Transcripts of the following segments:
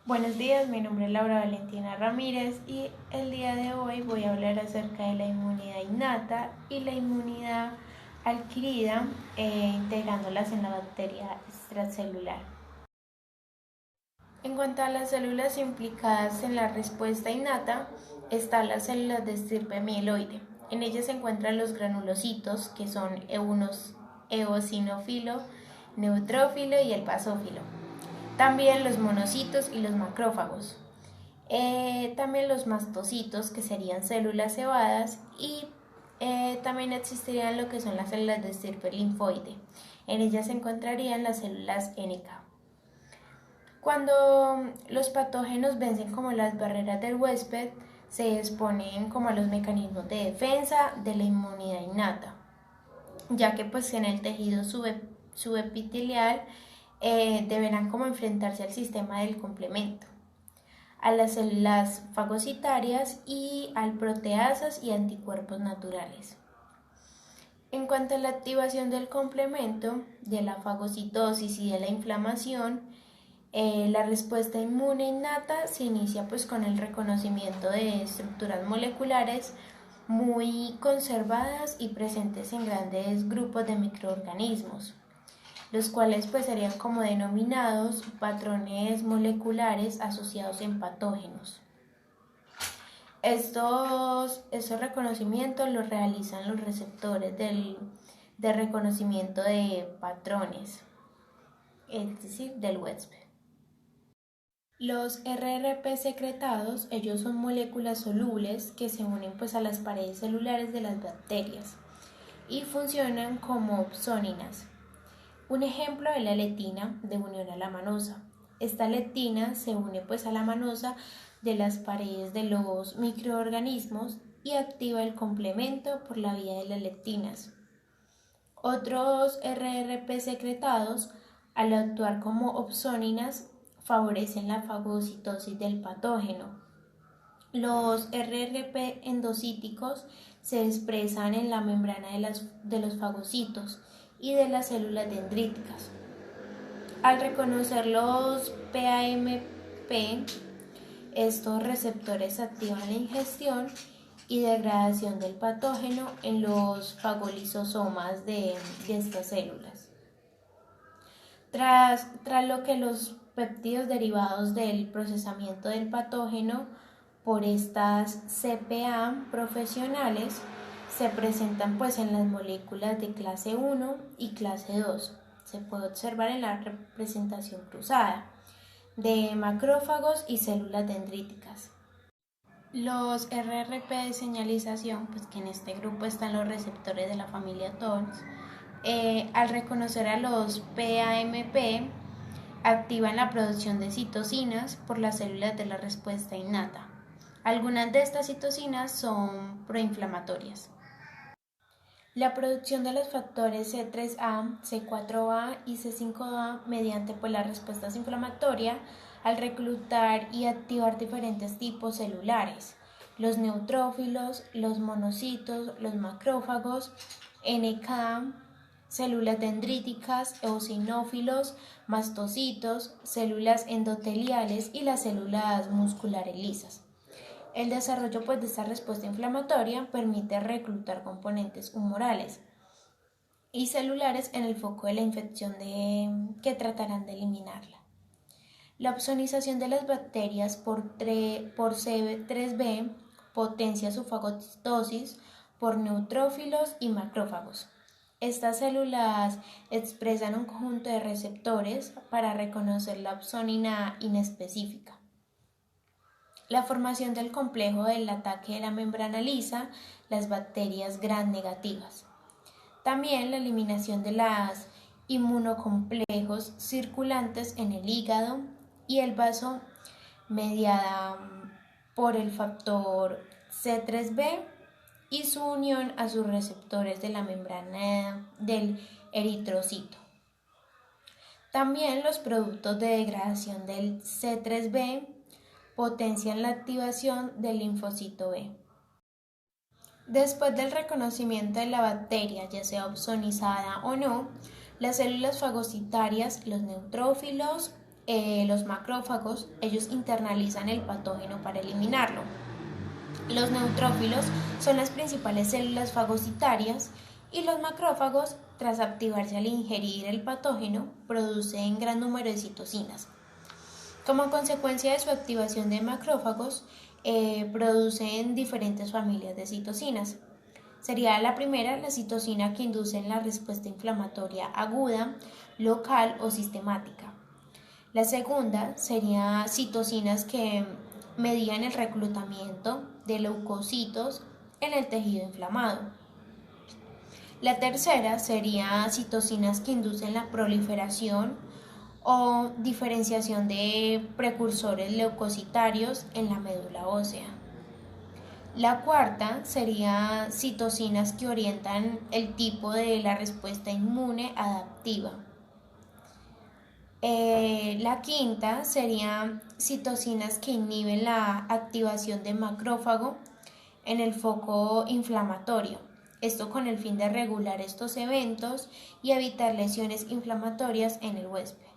Buenos días, mi nombre es Laura Valentina Ramírez y el día de hoy voy a hablar acerca de la inmunidad innata y la inmunidad adquirida, integrándolas en la bacteria extracelular. En cuanto a las células implicadas en la respuesta innata, están las células de estirpe mieloide. En ellas se encuentran los granulocitos, que son eosinófilo, neutrófilo y el basófilo. También los monocitos y los macrófagos. También los mastocitos, que serían células cebadas, y también existirían lo que son las células de estirpe linfoide. En ellas se encontrarían las células NK. Cuando los patógenos vencen como las barreras del huésped, se exponen como a los mecanismos de defensa de la inmunidad innata, ya que pues en el tejido subepitelial deberán como enfrentarse al sistema del complemento, a las células fagocitarias y al proteasas y anticuerpos naturales. En cuanto a la activación del complemento, de la fagocitosis y de la inflamación, la respuesta inmune innata se inicia pues con el reconocimiento de estructuras moleculares muy conservadas y presentes en grandes grupos de microorganismos, los cuales pues serían como denominados patrones moleculares asociados en patógenos. Estos reconocimientos los realizan los receptores de reconocimiento de patrones, es decir, del huésped. Los RRP secretados, ellos son moléculas solubles que se unen pues a las paredes celulares de las bacterias y funcionan como opsóninas. Un ejemplo es la lectina de unión a la manosa. Esta lectina se une pues a la manosa de las paredes de los microorganismos y activa el complemento por la vía de las lectinas. Otros RRP secretados, al actuar como opsóninas, favorecen la fagocitosis del patógeno. Los RRP endocíticos se expresan en la membrana de los fagocitos y de las células dendríticas. Al reconocer los PAMP, estos receptores activan la ingestión y degradación del patógeno en los fagolisosomas de estas células. Tras lo que los péptidos derivados del procesamiento del patógeno por estas CPA profesionales se presentan pues en las moléculas de clase 1 y clase 2. Se puede observar en la representación cruzada de macrófagos y células dendríticas. Los RRP de señalización, pues que en este grupo están los receptores de la familia TORS, al reconocer a los PAMP, activan la producción de citocinas por las células de la respuesta innata. Algunas de estas citocinas son proinflamatorias. La producción de los factores C3A, C4A y C5A mediante pues, las respuestas inflamatorias al reclutar y activar diferentes tipos celulares, los neutrófilos, los monocitos, los macrófagos, NK, células dendríticas, eosinófilos, mastocitos, células endoteliales y las células musculares lisas. El desarrollo pues, de esta respuesta inflamatoria permite reclutar componentes humorales y celulares en el foco de la infección que tratarán de eliminarla. La opsonización de las bacterias por C3b potencia su fagocitosis por neutrófilos y macrófagos. Estas células expresan un conjunto de receptores para reconocer la opsonina inespecífica. La formación del complejo del ataque de la membrana lisa, las bacterias gram negativas. También la eliminación de los inmunocomplejos circulantes en el hígado y el vaso mediada por el factor C3b y su unión a sus receptores de la membrana del eritrocito. También los productos de degradación del C3b potencian la activación del linfocito B. Después del reconocimiento de la bacteria, ya sea opsonizada o no, las células fagocitarias, los neutrófilos, los macrófagos, ellos internalizan el patógeno para eliminarlo. Los neutrófilos son las principales células fagocitarias y los macrófagos, tras activarse al ingerir el patógeno, producen gran número de citocinas. Como consecuencia de su activación de macrófagos, producen diferentes familias de citocinas. Sería la primera, la citocina que induce la respuesta inflamatoria aguda, local o sistemática. La segunda sería citocinas que median el reclutamiento de leucocitos en el tejido inflamado. La tercera sería citocinas que inducen la proliferación o diferenciación de precursores leucocitarios en la médula ósea. La cuarta sería citocinas que orientan el tipo de la respuesta inmune adaptiva. La quinta serían citocinas que inhiben la activación de macrófago en el foco inflamatorio. Esto con el fin de regular estos eventos y evitar lesiones inflamatorias en el huésped.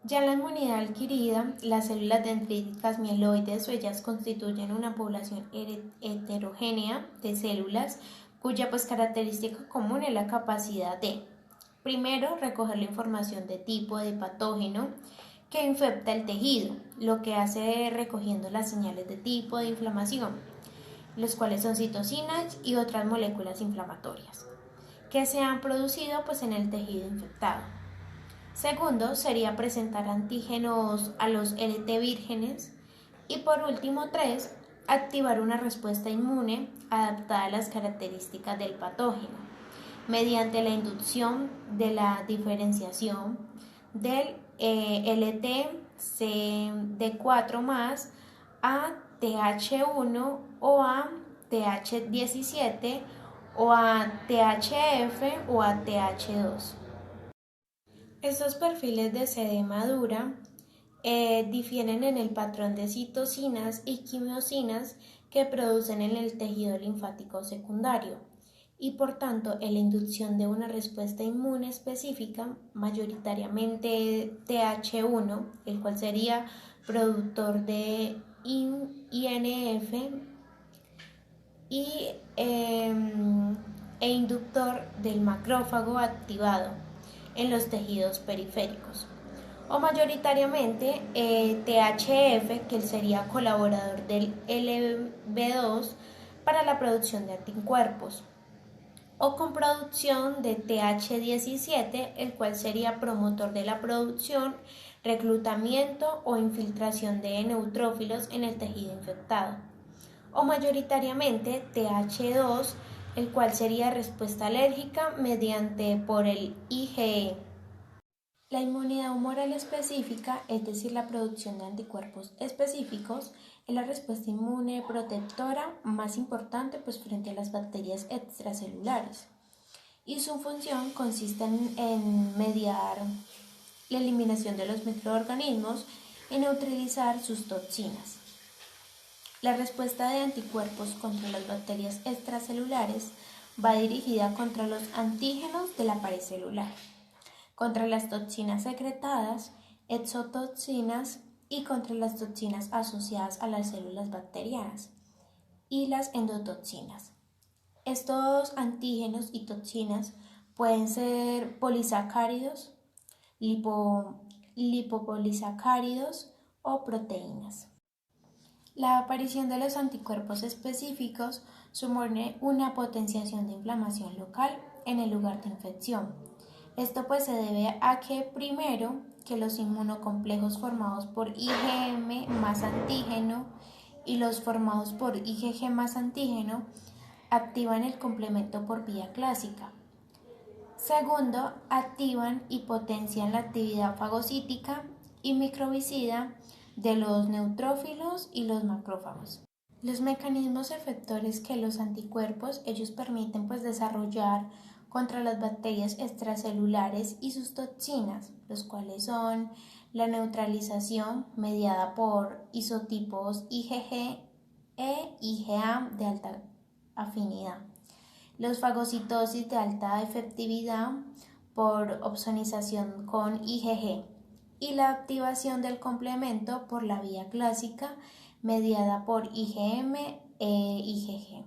Ya en la inmunidad adquirida, las células dendríticas mieloides, ellas constituyen una población heterogénea de células cuya característica común es la capacidad de, primero, recoger la información de tipo de patógeno que infecta el tejido, lo que hace recogiendo las señales de tipo de inflamación, los cuales son citocinas y otras moléculas inflamatorias, que se han producido en el tejido infectado. Segundo, sería presentar antígenos a los LT vírgenes. Y por último, 3, activar una respuesta inmune adaptada a las características del patógeno, mediante la inducción de la diferenciación del LT-CD4+ a TH1 o a TH17 o a THF o a TH2. Estos perfiles de CD madura difieren en el patrón de citocinas y quimiosinas que producen en el tejido linfático secundario y por tanto en la inducción de una respuesta inmune específica, mayoritariamente TH1, el cual sería productor de INF e inductor del macrófago activado en los tejidos periféricos, o mayoritariamente THF, que sería colaborador del LB2 para la producción de anticuerpos, o con producción de TH17, el cual sería promotor de la producción, reclutamiento o infiltración de neutrófilos en el tejido infectado, o mayoritariamente TH2, el cual sería respuesta alérgica mediante por el IgE. La inmunidad humoral específica, es decir, la producción de anticuerpos específicos, es la respuesta inmune protectora más importante frente a las bacterias extracelulares. Y su función consiste en mediar la eliminación de los microorganismos y neutralizar sus toxinas. La respuesta de anticuerpos contra las bacterias extracelulares va dirigida contra los antígenos de la pared celular, contra las toxinas secretadas, exotoxinas y contra las toxinas asociadas a las células bacterianas y las endotoxinas. Estos antígenos y toxinas pueden ser polisacáridos, lipopolisacáridos o proteínas. La aparición de los anticuerpos específicos supone una potenciación de inflamación local en el lugar de infección. Esto se debe a que, primero, que los inmunocomplejos formados por IgM más antígeno y los formados por IgG más antígeno activan el complemento por vía clásica. Segundo, activan y potencian la actividad fagocítica y microbicida de los neutrófilos y los macrófagos. Los mecanismos efectores que los anticuerpos ellos permiten desarrollar contra las bacterias extracelulares y sus toxinas, los cuales son la neutralización mediada por isotipos IgG e IgA de alta afinidad, los fagocitosis de alta efectividad por opsonización con IgG y la activación del complemento por la vía clásica mediada por IgM e IgG.